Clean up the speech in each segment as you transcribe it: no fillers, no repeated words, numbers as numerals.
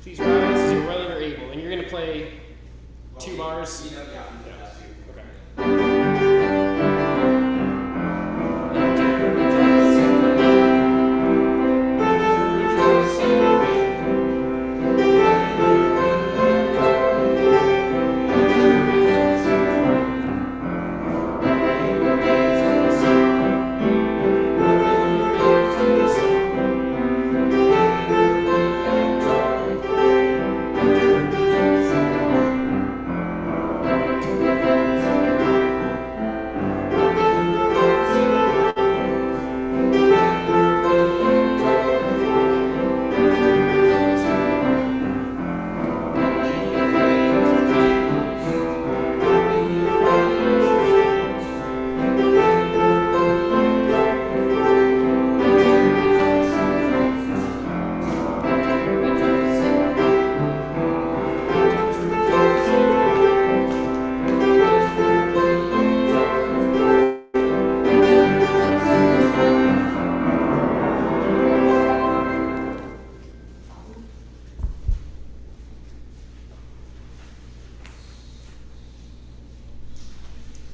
Please rise as you're willing or able. And you're going to play 2 bars? Yeah. Okay.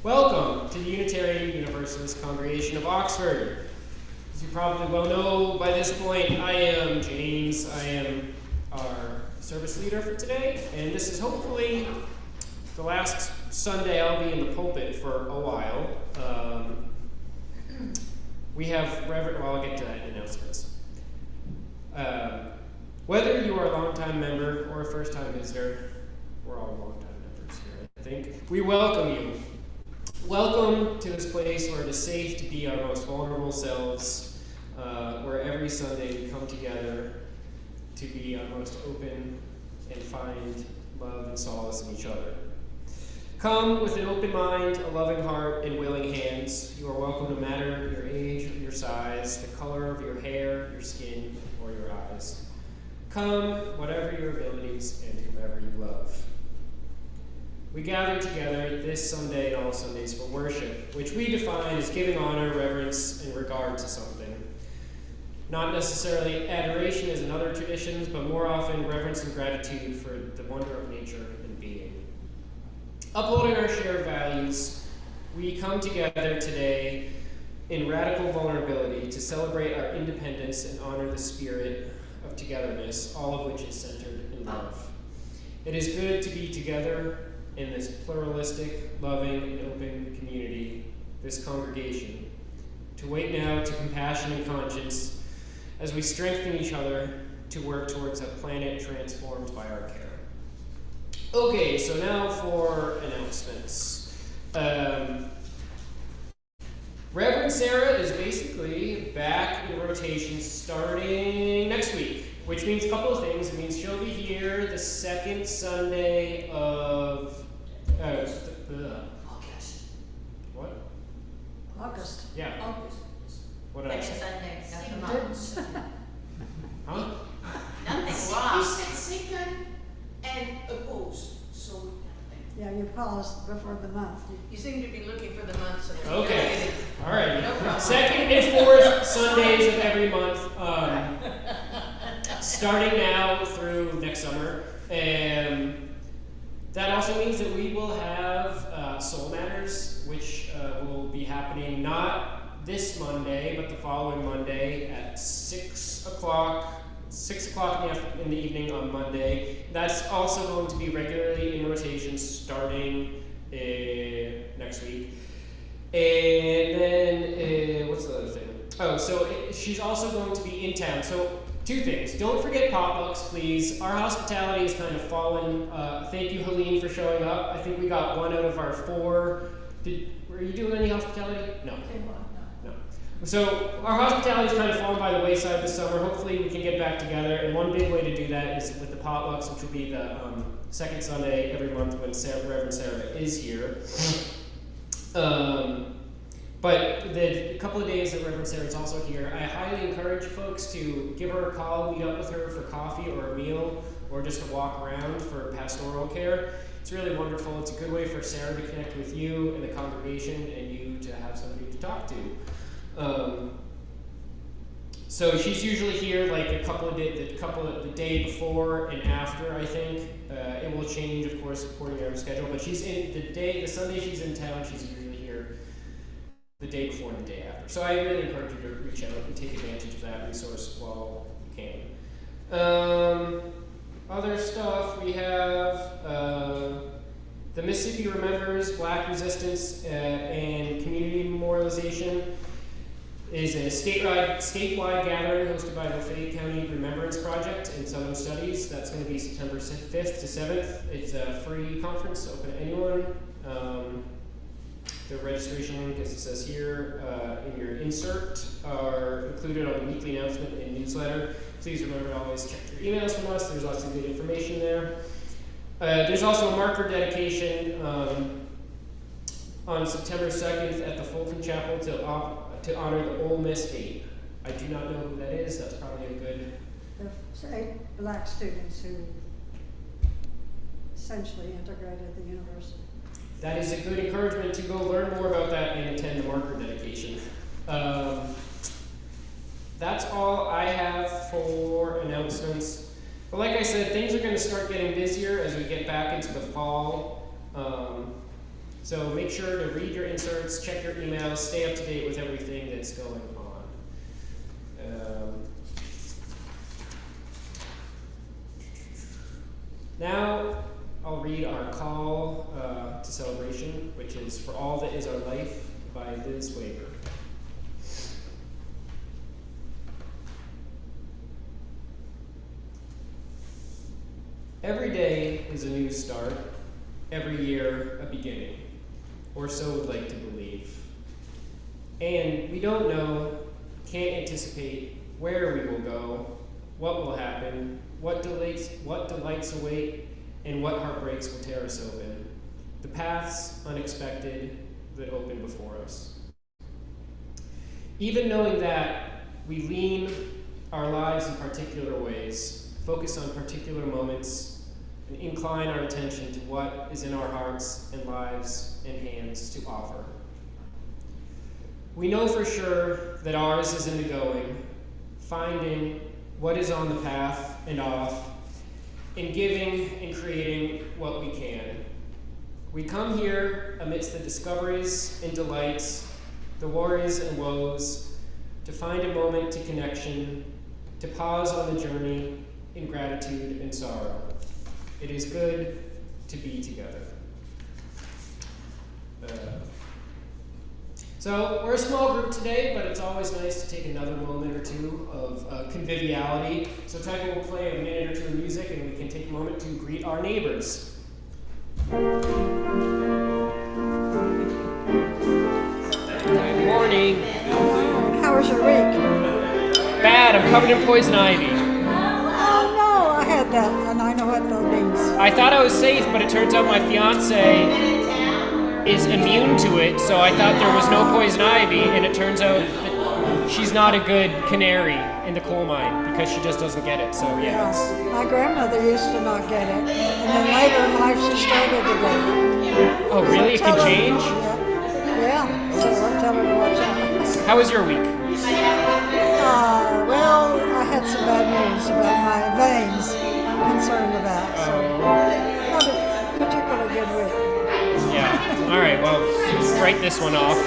Welcome to the Unitarian Universalist Congregation of Oxford. As you probably well know by this point, I am James. I am our service leader for today, and this is hopefully the last Sunday I'll be in the pulpit for a while. We have Reverend, well, I'll get to that in announcements. Whether you are a longtime member or a first-time visitor, we're all longtime members here, I think, we welcome you. Welcome to this place where it is safe to be our most vulnerable selves, where every Sunday we come together to be our most open and find love and solace in each other. Come with an open mind, a loving heart, and willing hands. You are welcome no matter your age, your size, the color of your hair, your skin, or your eyes. Come, whatever your abilities and whomever you love. We gather together this Sunday and all Sundays for worship, which we define as giving honor, reverence, and regard to something. Not necessarily adoration as in other traditions, but more often reverence and gratitude for the wonder of nature and being. Upholding our shared values, we come together today in radical vulnerability to celebrate our independence and honor the spirit of togetherness, all of which is centered in love. It is good to be together in this pluralistic, loving, and open community, this congregation, to wait now to compassion and conscience as we strengthen each other to work towards a planet transformed by our care. Okay, so now for announcements. Reverend Sarah is basically back in rotation starting next week, which means a couple of things. It means she'll be here the second Sunday of August. What? August. Yeah. August. What did I Second say? Sunday, nothing wrong. Huh? Nothing He wrong. said second and opposed, so. Yeah, you paused before the month. You seem to be looking for the months. So Okay. All right. No problem. Second and fourth Sundays of every month, starting now through next summer. That also means that we will have Soul Matters, which will be happening not this Monday, but the following Monday at 6 o'clock. 6 o'clock in the evening on Monday. That's also going to be regularly in rotation starting next week. And then, what's the other thing? Oh, so she's also going to be in town. So, 2 things. Don't forget potlucks, please. Our hospitality has kind of fallen. Thank you, Helene, for showing up. I think we got 1 out of our 4. Were you doing any hospitality? No. No. So our hospitality is kind of fallen by the wayside this summer. Hopefully we can get back together. And one big way to do that is with the potlucks, which will be the second Sunday every month when Reverend Sarah is here. But the couple of days that Reverend Sarah is also here, I highly encourage folks to give her a call, meet up with her for coffee or a meal, or just to walk around for pastoral care. It's really wonderful. It's a good way for Sarah to connect with you and the congregation, and you to have somebody to talk to. So she's usually here like the day before and after, I think. It will change, of course, according to our schedule. But she's in the Sunday she's in town, she's usually here the day before and the day after. So I really encourage you to reach out and take advantage of that resource while you can. Other stuff, we have the Mississippi Remembers Black Resistance and Community Memorialization is a statewide gathering hosted by the Fayette County Remembrance Project in Southern Studies. That's going to be September 5th to 7th. It's a free conference, open to anyone. The registration link, as it says here in your insert, are included on the weekly announcement and newsletter. Please remember to always check your emails from us. There's lots of good information there. There's also a marker dedication on September 2nd at the Fulton Chapel to honor the Ole Miss 8. I do not know who that is. That's probably a good... The 8 black students who essentially integrated the university. That is a good encouragement to go learn more about that and attend the marker dedication. That's all I have for announcements. But like I said, things are going to start getting busier as we get back into the fall. So make sure to read your inserts, check your emails, stay up to date with everything that's going on. Now I'll read our call to celebration, which is For All That Is Our Life by Liz Waver. Every day is a new start, every year a beginning, or so we'd like to believe. And we don't know, can't anticipate where we will go, what will happen, what delights await, and what heartbreaks will tear us open. The paths unexpected that open before us. Even knowing that, we lean our lives in particular ways, focus on particular moments, and incline our attention to what is in our hearts and lives and hands to offer. We know for sure that ours is in the going, finding what is on the path and off, and giving and creating what we can. We come here amidst the discoveries and delights, the worries and woes, to find a moment to connection, to pause on the journey in gratitude and sorrow. It is good to be together. So we're a small group today, but it's always nice to take another moment or two of conviviality. So Tiger will play a minute or two of music, and we can take a moment to greet our neighbors. Good morning. How was your week? Bad. I'm covered in poison ivy. Oh no, I had that, and I know what that means. I thought I was safe, but it turns out my fiance is immune to it, so I thought there was no poison ivy, and it turns out that she's not a good canary in the coal mine because she just doesn't get it. So yeah. My grandmother used to not get it, and then later in life she started to get it. Oh really? It can change? Yeah. So I'll tell her to watch out. How was your week? Well, I had some bad news about my veins. I'm concerned about. So not a particularly good week. Yeah. All right. Well, write this one off.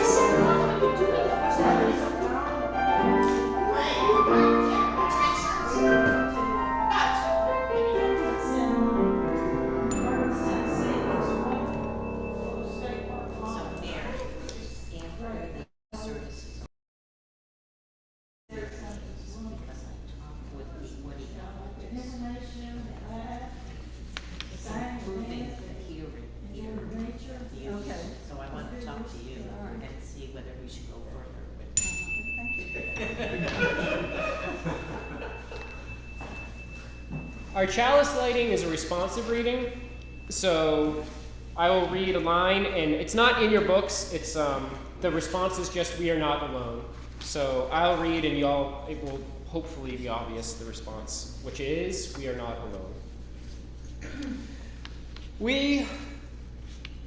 Our chalice lighting is a responsive reading, so I will read a line, and it's not in your books. It's the response is just "We are not alone." So I'll read, and it will hopefully be obvious the response, which is "We are not alone." We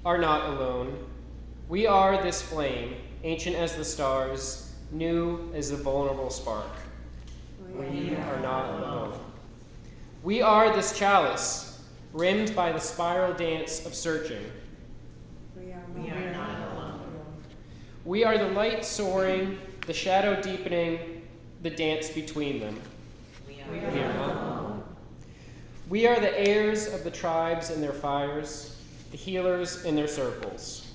are not alone. We are this flame, ancient as the stars, new as the vulnerable spark. We are not alone. We are this chalice, rimmed by the spiral dance of searching. We are We are not alone. We are the light soaring, the shadow deepening, the dance between them. We We are are not not alone. alone. We are the heirs of the tribes in their fires, the healers in their circles.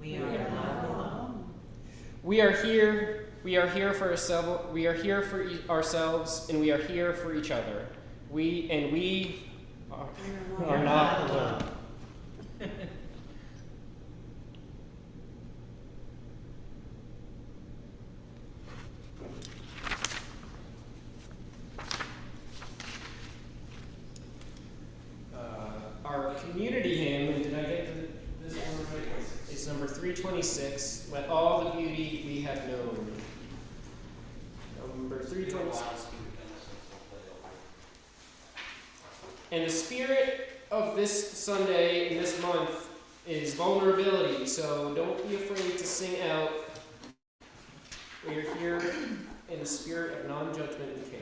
We are not alone. We are here. We are here for ourselves. We are here for ourselves, and we are here for each other. We are not alone. Our community hymn, and did I get this one right? It's number 326. Let all the beauty we have known. Number 326. And the spirit of this Sunday and this month is vulnerability, so don't be afraid to sing out. We are here in the spirit of non-judgment and care.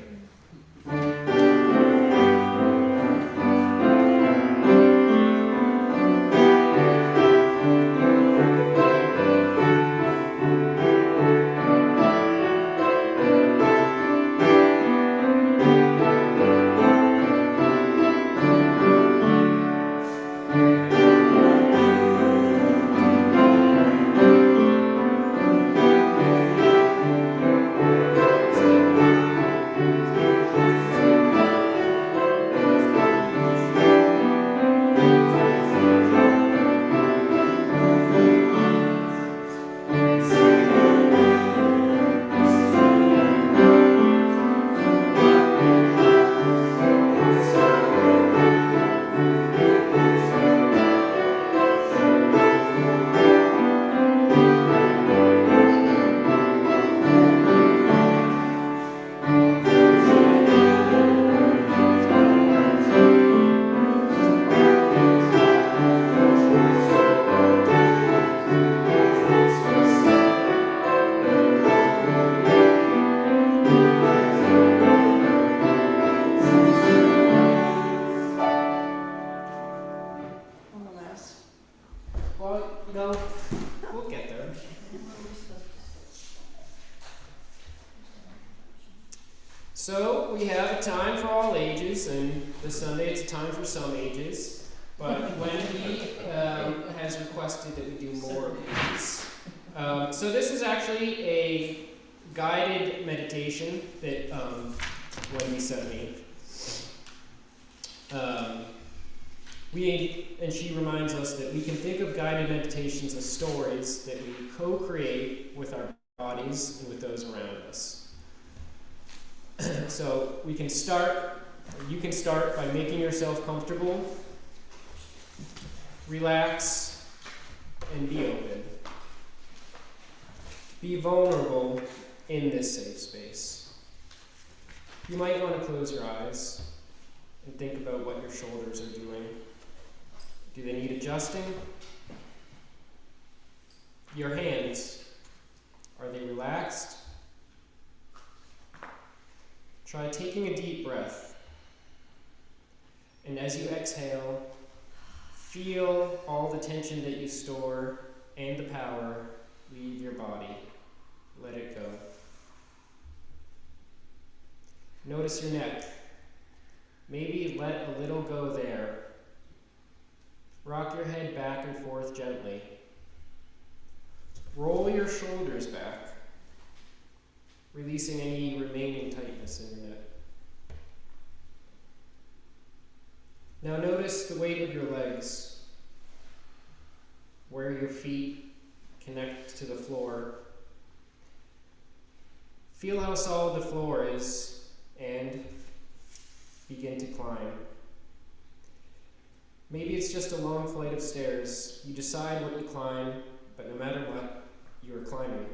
We'll get there. So we have a time for all ages, and this Sunday it's a time for some ages. But Wendy has requested that we do more of these. So this is actually a guided meditation that Wendy sent me. And she reminds us that we can think of guided meditations as stories that we co-create with our bodies and with those around us. So you can start by making yourself comfortable, relax, and be open. Be vulnerable in this safe space. You might want to close your eyes and think about what your shoulders are doing. Do they need adjusting? Your hands, are they relaxed? Try taking a deep breath. And as you exhale, feel all the tension that you store and the power leave your body. Let it go. Notice your neck. Maybe let a little go there. Rock your head back and forth gently. Roll your shoulders back, releasing any remaining tightness in your neck. Now notice the weight of your legs, where your feet connect to the floor. Feel how solid the floor is and begin to climb. Maybe it's just a long flight of stairs. You decide what you climb, but no matter what, you are climbing.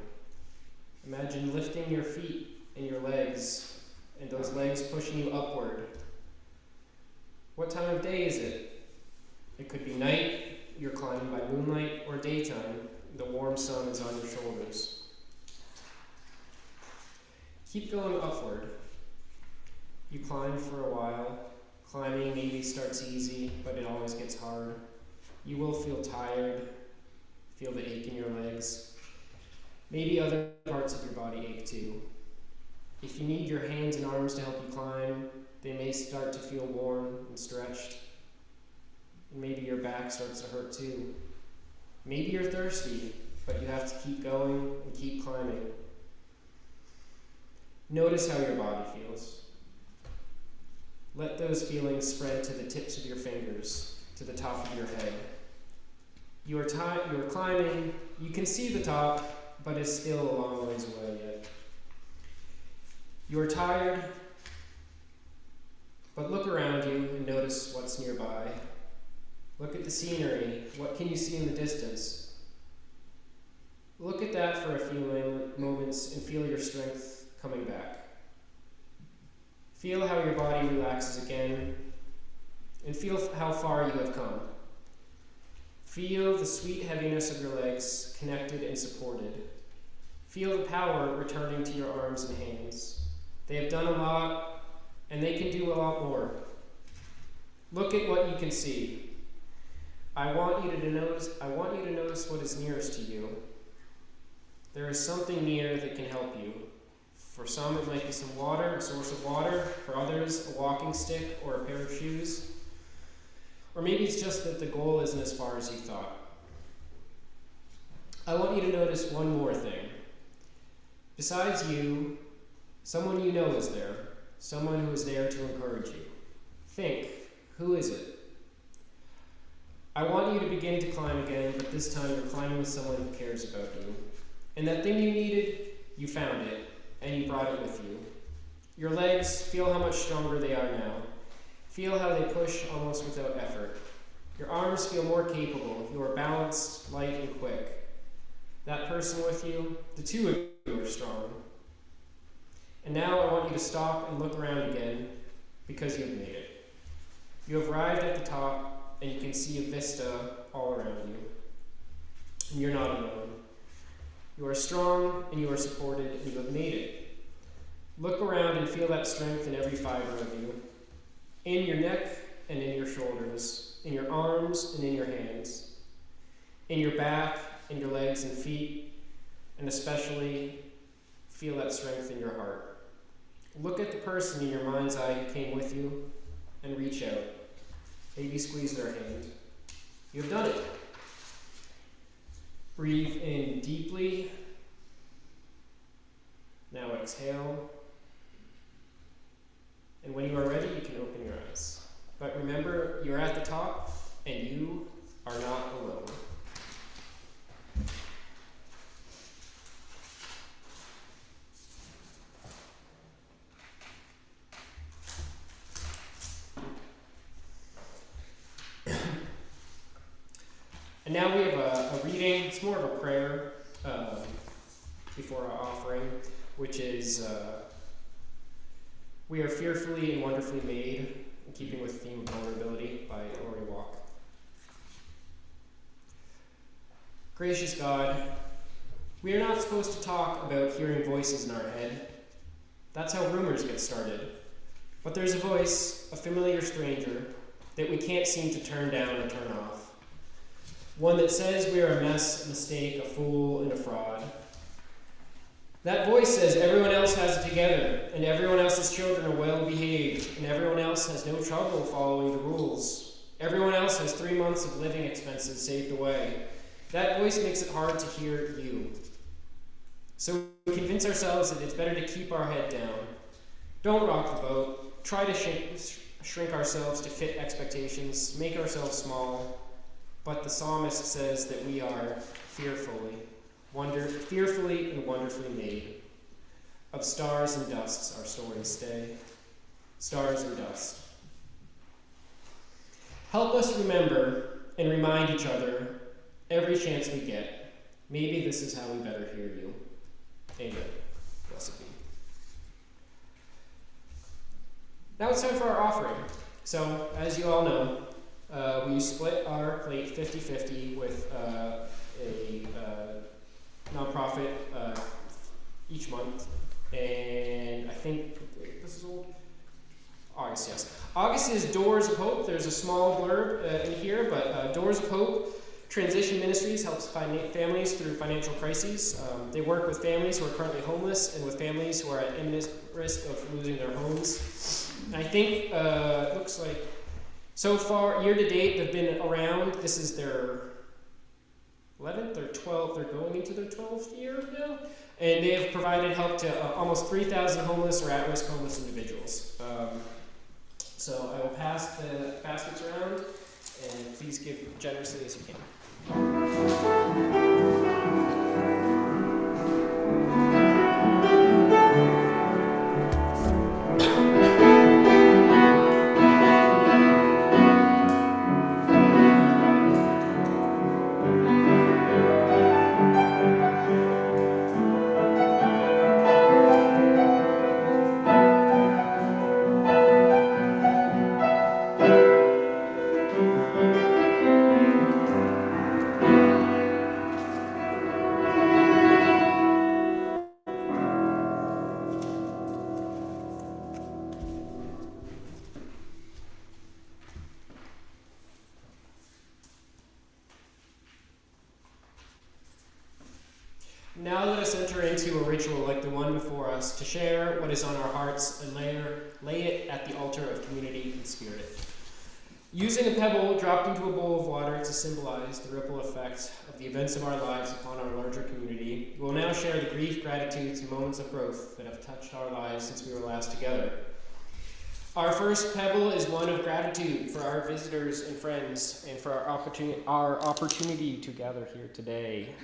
Imagine lifting your feet and your legs, and those legs pushing you upward. What time of day is it? It could be night, you're climbing by moonlight, or daytime, the warm sun is on your shoulders. Keep going upward. You climb for a while. Climbing maybe starts easy, but it always gets hard. You will feel tired, feel the ache in your legs. Maybe other parts of your body ache too. If you need your hands and arms to help you climb, they may start to feel warm and stretched. And maybe your back starts to hurt too. Maybe you're thirsty, but you have to keep going and keep climbing. Notice how your body feels. Let those feelings spread to the tips of your fingers, to the top of your head. You are climbing, you can see the top, but it's still a long ways away yet. You are tired, but look around you and notice what's nearby. Look at the scenery. What can you see in the distance? Look at that for a few moments and feel your strength coming back. Feel how your body relaxes again, and feel how far you have come. Feel the sweet heaviness of your legs connected and supported. Feel the power returning to your arms and hands. They have done a lot, and they can do a lot more. Look at what you can see. I want you to notice what is nearest to you. There is something near that can help you. For some, it might be some water, a source of water. For others, a walking stick or a pair of shoes. Or maybe it's just that the goal isn't as far as you thought. I want you to notice one more thing. Besides you, someone you know is there. Someone who is there to encourage you. Think, who is it? I want you to begin to climb again, but this time you're climbing with someone who cares about you. And that thing you needed, you found it, and you brought it with you. Your legs, feel how much stronger they are now. Feel how they push almost without effort. Your arms feel more capable. You are balanced, light, and quick. That person with you, the two of you are strong. And now I want you to stop and look around again, because you have made it. You have arrived at the top, and you can see a vista all around you. And you're not alone. You are strong, and you are supported, and you have made it. Look around and feel that strength in every fiber of you. In your neck and in your shoulders, in your arms and in your hands, in your back, in your legs and feet, and especially feel that strength in your heart. Look at the person in your mind's eye who came with you and reach out. Maybe squeeze their hand. You have done it. Breathe in deeply. Now exhale. And when you are ready, you can open your eyes. But remember, you're at the top, and you are not alone. And now we have a reading. It's more of a prayer before our offering, which is We Are Fearfully and Wonderfully Made, in keeping with the theme of vulnerability, by Lori Walk. Gracious God, we are not supposed to talk about hearing voices in our head. That's how rumors get started. But there's a voice, a familiar stranger, that we can't seem to turn down or turn off. One that says we are a mess, a mistake, a fool, and a fraud. That voice says everyone else has it together, and everyone else's children are well behaved, and everyone else has no trouble following the rules. Everyone else has 3 months of living expenses saved away. That voice makes it hard to hear you. So we convince ourselves that it's better to keep our head down. Don't rock the boat. Try to shrink ourselves to fit expectations, make ourselves small. But the psalmist says that we are fearfully and wonderfully made. Of stars and dusts our stories stay. Stars and dust. Help us remember and remind each other every chance we get. Maybe this is how we better hear you. Amen. Blessed be. Now it's time for our offering. So, as you all know, we split our plate 50-50 with a nonprofit each month, and I think this is old. August, yes. August is Doors of Hope. There's a small blurb in here, but Doors of Hope Transition Ministries helps families through financial crises. They work with families who are currently homeless and with families who are at imminent risk of losing their homes. And I think it looks like so far, year to date, they've been around. This is their 11th or 12th. They're going into their 12th year now. And they have provided help to almost 3,000 homeless or at-risk homeless individuals. So I will pass the baskets around, and please give generously as you can. Now let us enter into a ritual like the one before us to share what is on our hearts and lay it at the altar of community and spirit. Using a pebble dropped into a bowl of water to symbolize the ripple effect of the events of our lives upon our larger community, we will now share the grief, gratitudes, and moments of growth that have touched our lives since we were last together. Our first pebble is one of gratitude for our visitors and friends and for our opportunity to gather here today.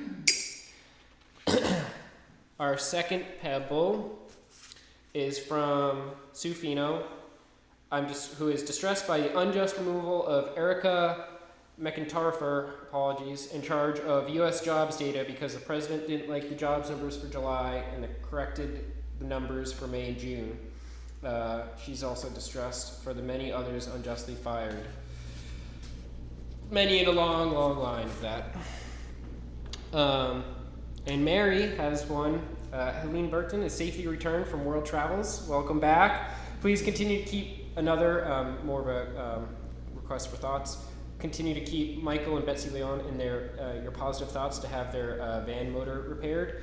Our second pebble is from Sufino, who is distressed by the unjust removal of Erica McIntarfer, in charge of U.S. jobs data because the president didn't like the jobs numbers for July and corrected the numbers for May and June. She's also distressed for the many others unjustly fired. Many in a long, long line of that. And Mary has one. Helene Burton is safely returned from world travels. Welcome back. Please continue to keep another, more of a request for thoughts. Continue to keep Michael and Betsy Leon in your positive thoughts to have their van motor repaired.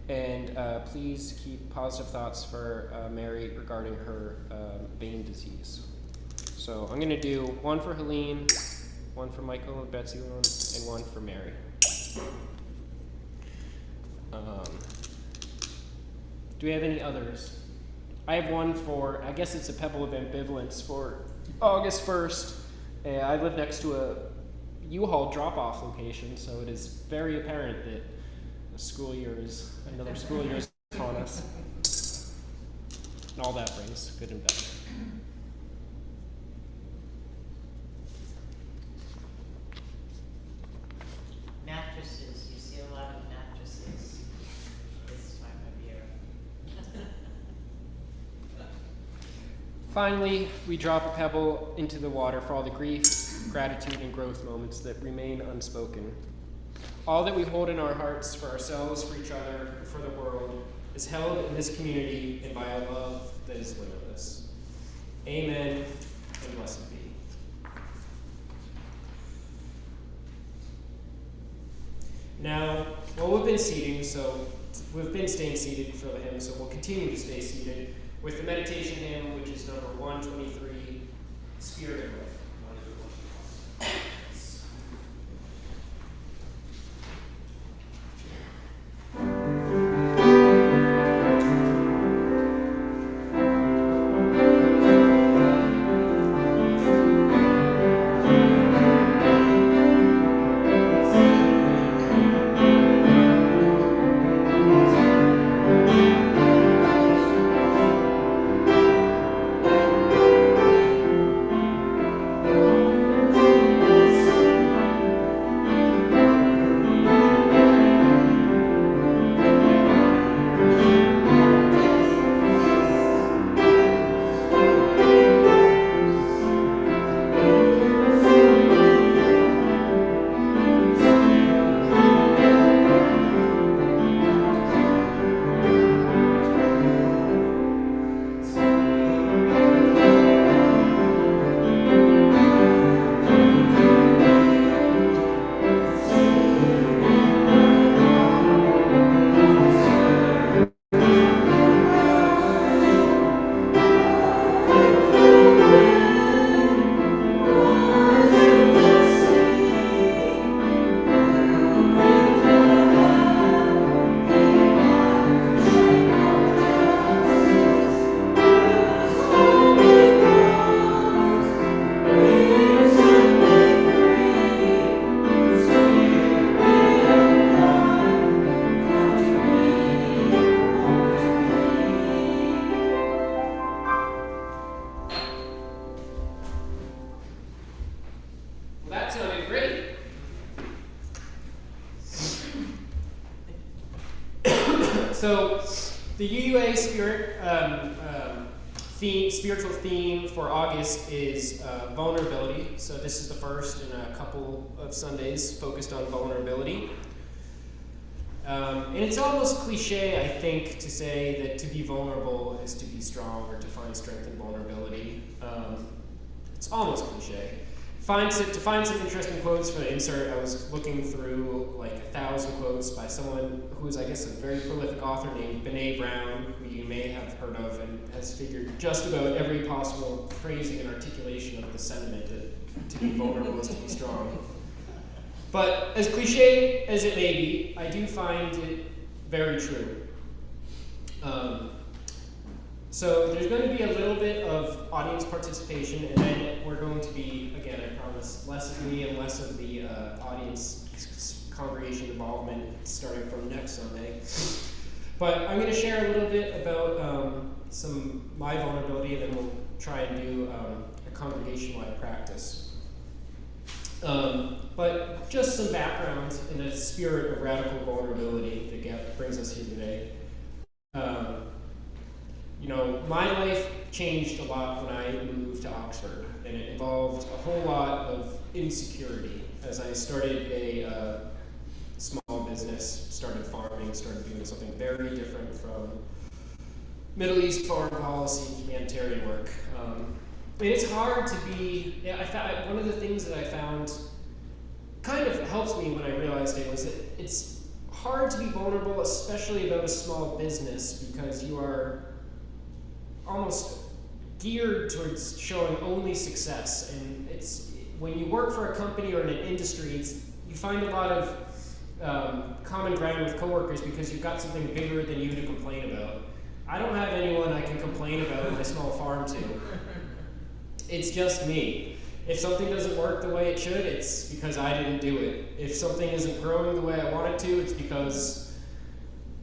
And please keep positive thoughts for Mary regarding her vein disease. So I'm going to do one for Helene, one for Michael and Betsy Leon, and one for Mary. Do we have any others? I have one for, I guess it's a pebble of ambivalence for August 1st. I live next to a U-Haul drop-off location, so it is very apparent that another school year is upon us. And all that brings, good and bad. Mattresses, you see a lot of mattresses this time of year. Finally, we drop a pebble into the water for all the grief, gratitude, and growth moments that remain unspoken. All that we hold in our hearts for ourselves, for each other, and for the world is held in this community and by a love that is limitless. Amen, and blessed be. Now, we've been staying seated for the hymn, so we'll continue to stay seated with the meditation hymn, which is number 123, Spirit of Life. The UUA spiritual theme for August is vulnerability. So this is the first in a couple of Sundays focused on vulnerability. And it's almost cliche, I think, to say that to be vulnerable is to be strong or to find strength in vulnerability. It's almost cliche. To find some interesting quotes for the insert, I was looking through like 1,000 quotes by someone who is, I guess, a very prolific author named Brene Brown, who you may have heard of and has figured just about every possible phrasing and articulation of the sentiment that to be vulnerable is to be strong. But as cliche as it may be, I do find it very true. So there's going to be a little bit of audience participation, and then we're going to be, again, I promise, less of me and less of the audience congregation involvement starting from next Sunday. But I'm going to share a little bit about my vulnerability, and then we'll try and do a congregation-wide practice. But just some background in the spirit of radical vulnerability that brings us here today. My life changed a lot when I moved to Oxford, and it involved a whole lot of insecurity as I started a small business, started farming, started doing something very different from Middle East foreign policy, humanitarian work. It's hard to be, one of the things that I found kind of helps me when I realized it was that it's hard to be vulnerable, especially about a small business, because you are almost geared towards showing only success. And it's when you work for a company or in an industry, you find a lot of common ground with coworkers because you've got something bigger than you to complain about. I don't have anyone I can complain about my small farm to. It's just me. If something doesn't work the way it should, it's because I didn't do it. If something isn't growing the way I want it to, it's because,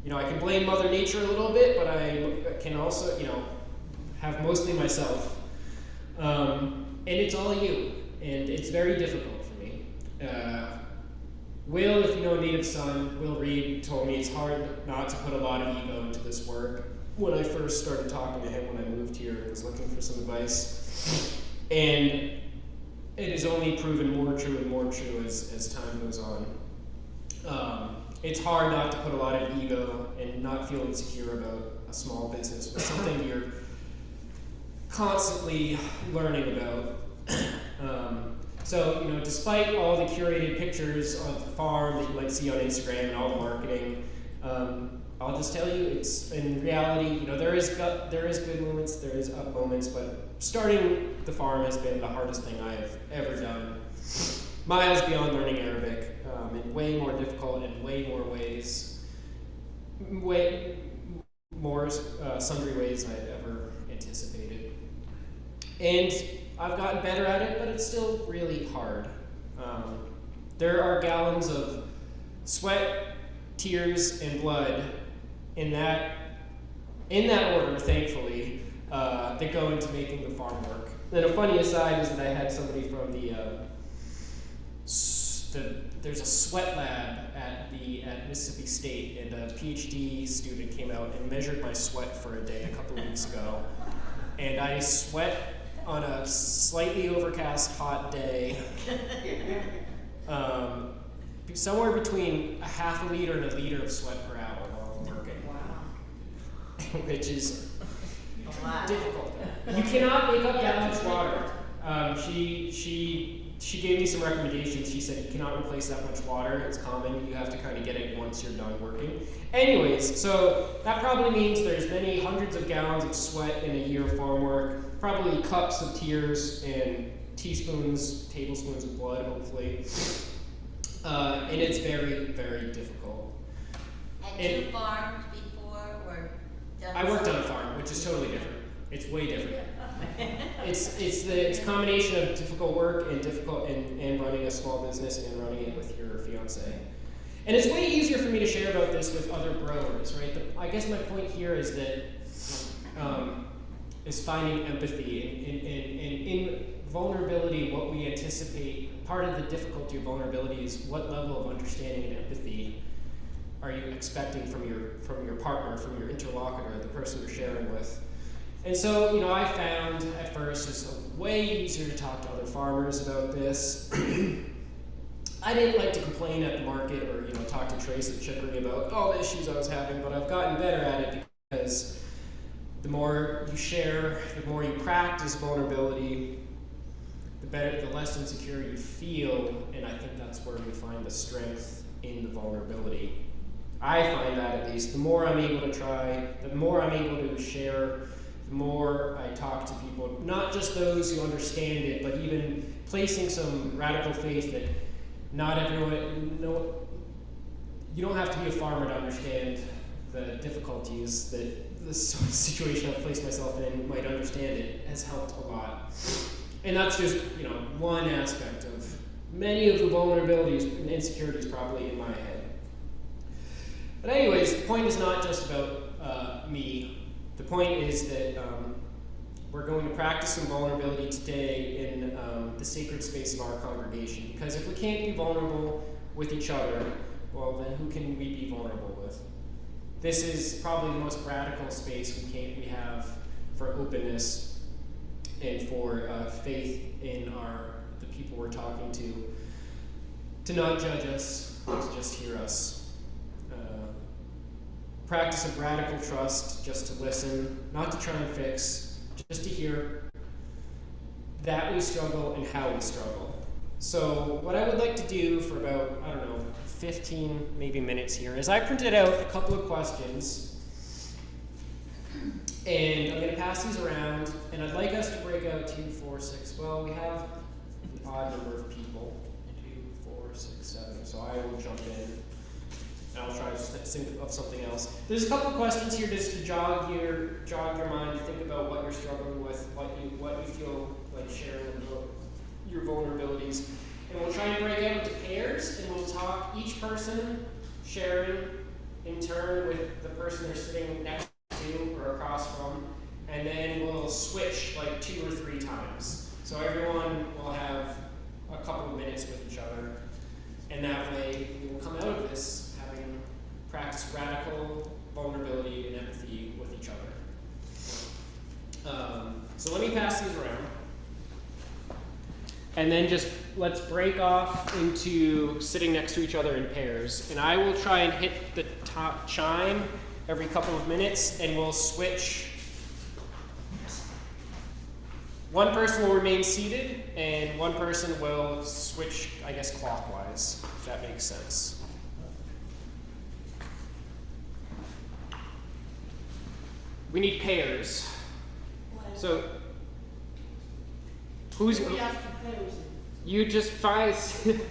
I can blame Mother Nature a little bit, but I can also, have mostly myself. And it's all you, and it's very difficult for me. Will, if you know Native Son, Will Reed told me it's hard not to put a lot of ego into this work. When I first started talking to him when I moved here and was looking for some advice. And it is only proven more true and more true as time goes on. It's hard not to put a lot of ego and not feel insecure about a small business or something you're constantly learning about. So, despite all the curated pictures of the farm that you might see on Instagram and all the marketing, I'll just tell you, it's in reality, there is good moments, there is up moments, but starting the farm has been the hardest thing I've ever done. Miles beyond learning Arabic, and way more difficult in way more ways, way more sundry ways I'd ever anticipated. And I've gotten better at it, but it's still really hard. There are gallons of sweat, tears, and blood in that order, thankfully, that go into making the farm work. Then a funny aside is that I had somebody from there's a sweat lab at Mississippi State, and a PhD student came out and measured my sweat for a day a couple of weeks ago. And I sweat on a slightly overcast hot day, somewhere between a half a liter and a liter of sweat per hour while I'm working. Wow. Which is difficult. You cannot make up that much water. She gave me some recommendations. She said you cannot replace that much water. It's common. You have to kind of get it once you're done working. Anyways, so that probably means there's many hundreds of gallons of sweat in a year of farm work, probably cups of tears and tablespoons of blood, hopefully. And it's very, very difficult. And you farmed before or done? I worked on a farm, which is totally different. It's way different. It's a combination of difficult work and running a small business and running it with your fiance. And it's way easier for me to share about this with other growers, right? I guess my point here is that is finding empathy and in vulnerability. What we anticipate, part of the difficulty of vulnerability is what level of understanding and empathy are you expecting from your partner, from your interlocutor, the person you're sharing with? And so, I found at first it's way easier to talk to other farmers about this. I didn't like to complain at the market or talk to Trace at Chicory about all the issues I was having, but I've gotten better at it because the more you share, the more you practice vulnerability, the less insecure you feel, and I think that's where we find the strength in the vulnerability. I find that at least. The more I'm able to try, the more I'm able to share, the more I talk to people, not just those who understand it, but even placing some radical faith that not everyone, you don't have to be a farmer to understand the difficulties that the sort of situation I've placed myself in might understand. It has helped a lot. And that's just, one aspect of many of the vulnerabilities and insecurities probably in my head. But anyways, the point is not just about me. The point is that we're going to practice some vulnerability today in the sacred space of our congregation. Because if we can't be vulnerable with each other, well, then who can we be vulnerable with? This is probably the most radical space we have for openness and for faith in the people we're talking to not judge us, to just hear us. Practice of radical trust, just to listen, not to try and fix, just to hear that we struggle and how we struggle. So what I would like to do for about, 15 maybe minutes here is I printed out a couple of questions, and I'm going to pass these around, and I'd like us to break out 2, 4, 6. Well, we have an odd number of people, 2, 4, 6, 7, so I will jump in. I'll try to think of something else. There's a couple of questions here just to jog your mind, think about what you're struggling with, what you feel like sharing about your vulnerabilities. And we'll try and break out into pairs, and we'll talk, each person sharing in turn with the person they're sitting next to or across from, and then we'll switch like 2 or 3 times. So everyone will have a couple of minutes with each other, and that way we will come out of this practice radical vulnerability and empathy with each other. So let me pass these around. And then just let's break off into sitting next to each other in pairs. And I will try and hit the top chime every couple of minutes, and we'll switch. One person will remain seated, and one person will switch, I guess, clockwise, if that makes sense. We need pairs. So, you just find,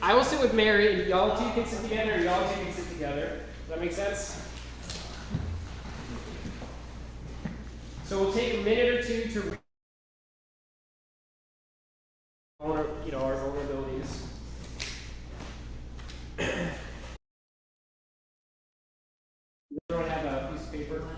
I will sit with Mary, and y'all two can sit together, and y'all two can sit together. Does that make sense? So we'll take a minute or two to our vulnerabilities. Everyone have a piece of paper?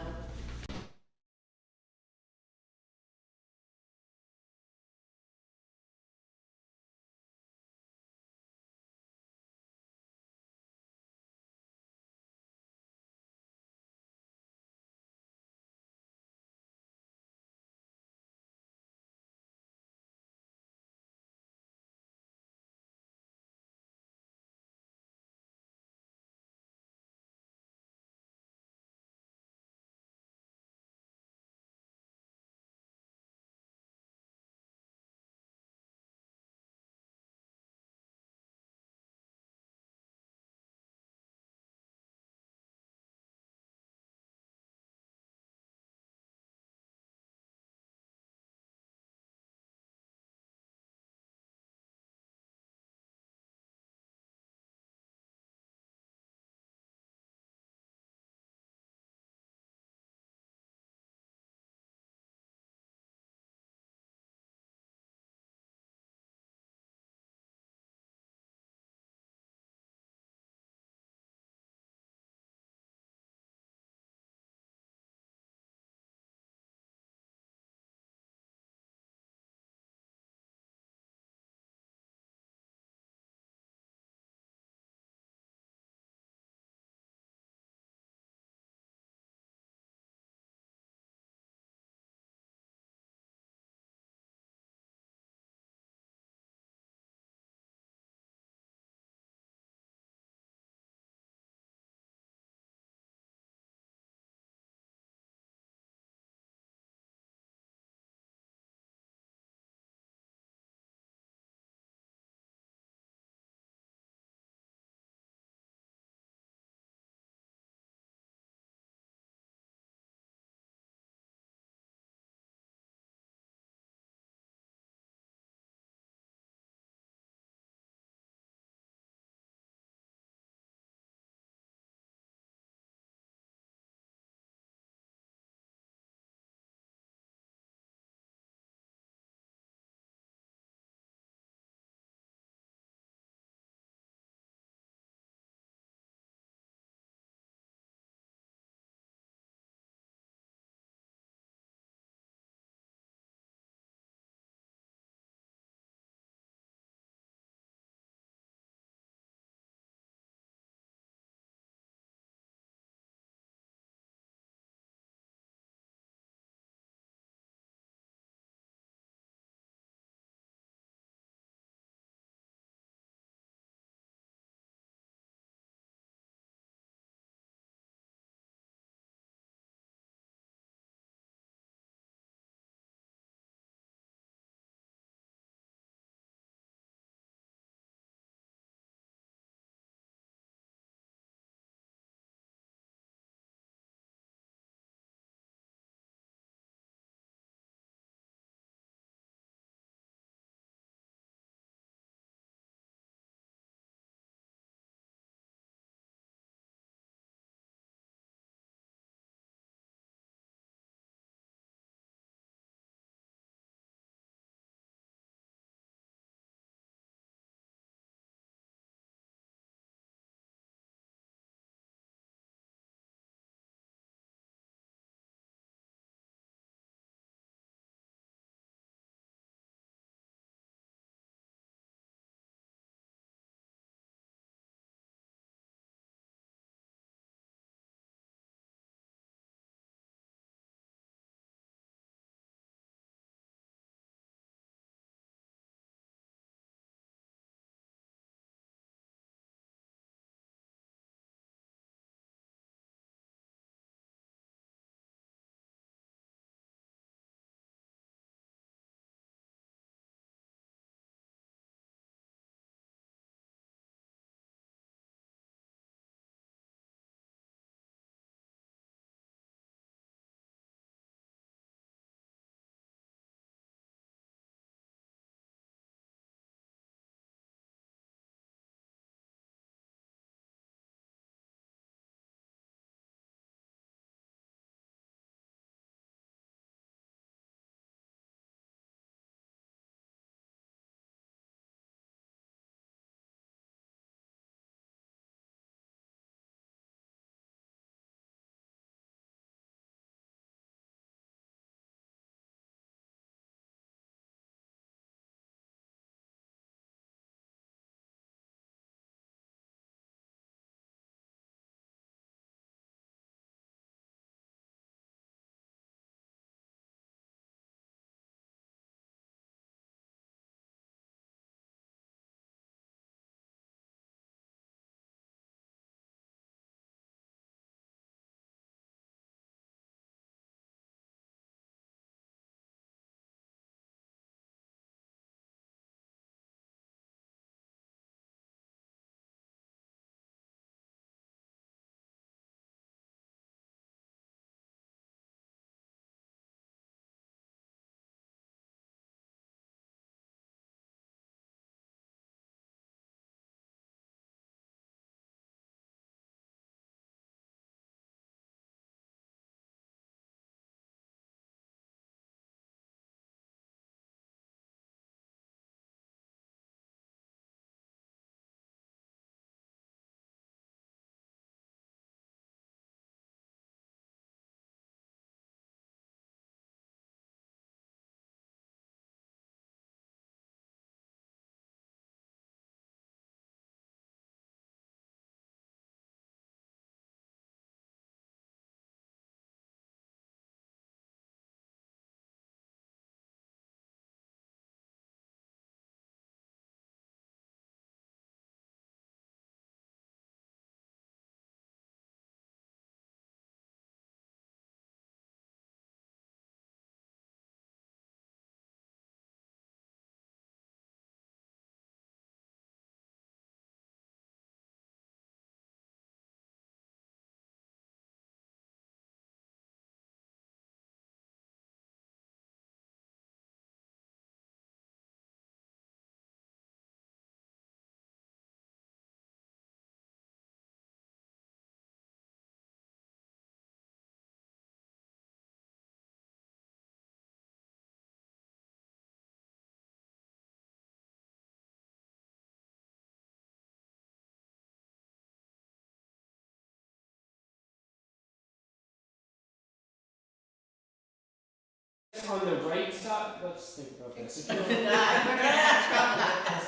on the right side, let's think about this. We're gonna have trouble with this.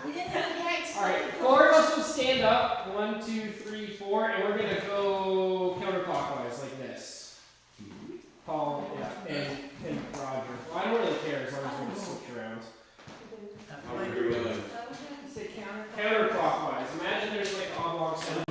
We didn't have the right All right, 4 of us will stand up. 1, 2, 3, 4, and we're gonna go counterclockwise like this. Paul, yeah, and Roger. Well, I don't really care as long as we just switch around. Counterclockwise. Imagine there's like oblong center.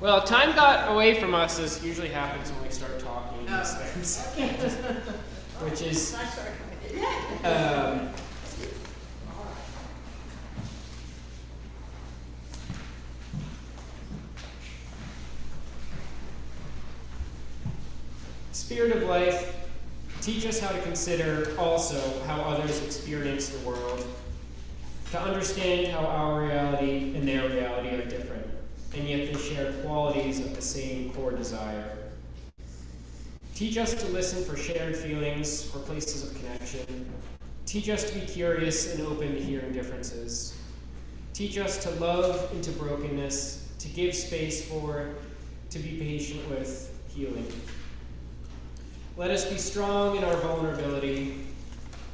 Well, time got away from us, as usually happens when we start talking these things. Which is Spirit of life, teach us how to consider also how others experience the world, to understand how our reality and their reality are different, and yet they share qualities of the same core desire. Teach us to listen for shared feelings, for places of connection. Teach us to be curious and open to hearing differences. Teach us to love into brokenness, to give space for, to be patient with healing. Let us be strong in our vulnerability,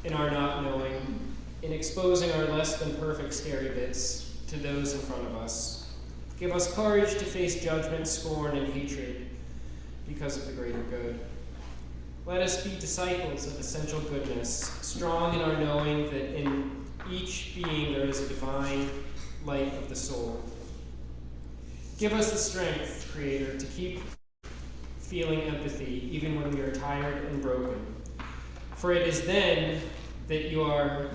in our not knowing, in exposing our less than perfect scary bits to those in front of us. Give us courage to face judgment, scorn, and hatred because of the greater good. Let us be disciples of essential goodness, strong in our knowing that in each being there is a divine light of the soul. Give us the strength, Creator, to keep feeling empathy even when we are tired and broken. For it is then that you are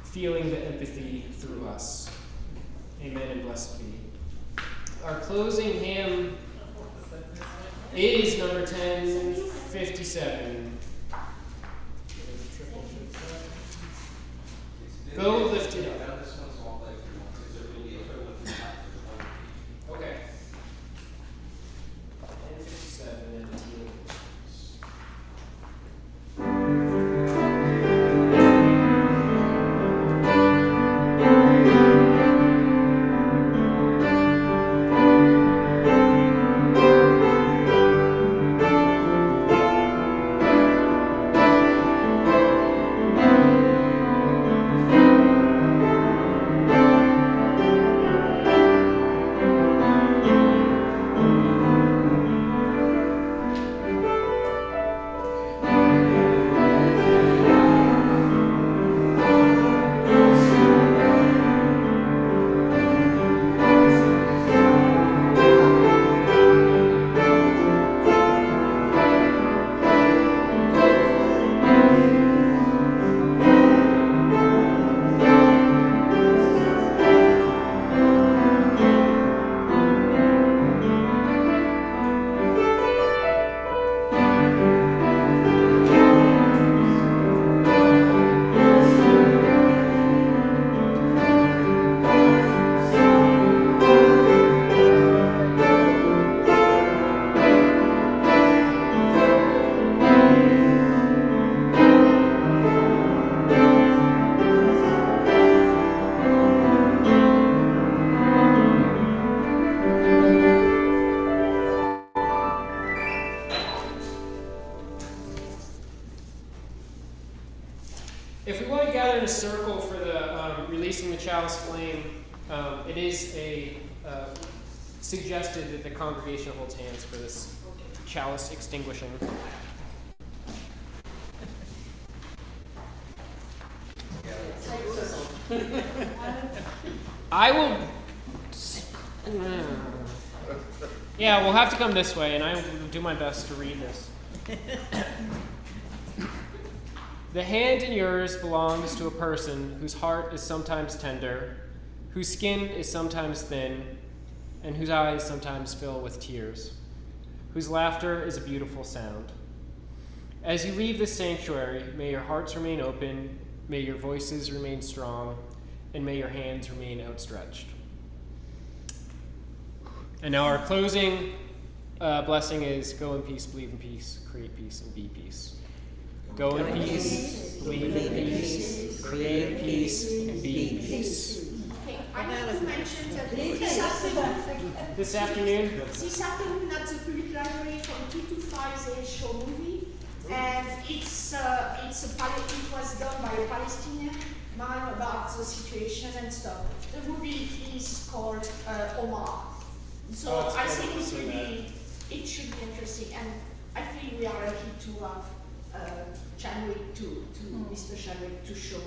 feeling the empathy through us. Amen and blessed be. Our closing hymn is number 1057. Go lift it up. Okay. 1057 and if we want to gather in a circle for the releasing the chalice flame, it is suggested that the congregation holds hands for this chalice extinguishing. I will. Yeah, we'll have to come this way, and I will do my best to read this. The hand in yours belongs to a person whose heart is sometimes tender, whose skin is sometimes thin, and whose eyes sometimes fill with tears, whose laughter is a beautiful sound. As you leave this sanctuary, may your hearts remain open, may your voices remain strong, and may your hands remain outstretched. And now our closing blessing is go in peace, believe in peace, create peace, and be peace. Go in peace, believe in peace, create peace, and be peace. Okay, I want to mention that This afternoon? This afternoon at the Public Library from 2 to 5 they show movie, and it was done by a Palestinian man about the situation and stuff. The movie is called Omar. So I think it should be interesting, and I think we are lucky to have Chadwick Mr. Chadwick to show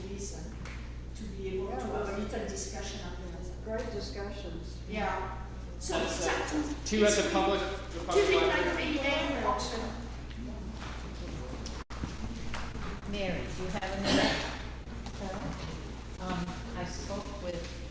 movies and to be able to have a little discussion afterwards. Great discussions. Yeah, So it's up to. Two at the public library. library and Oxford. Mary, do you have a minute? I spoke with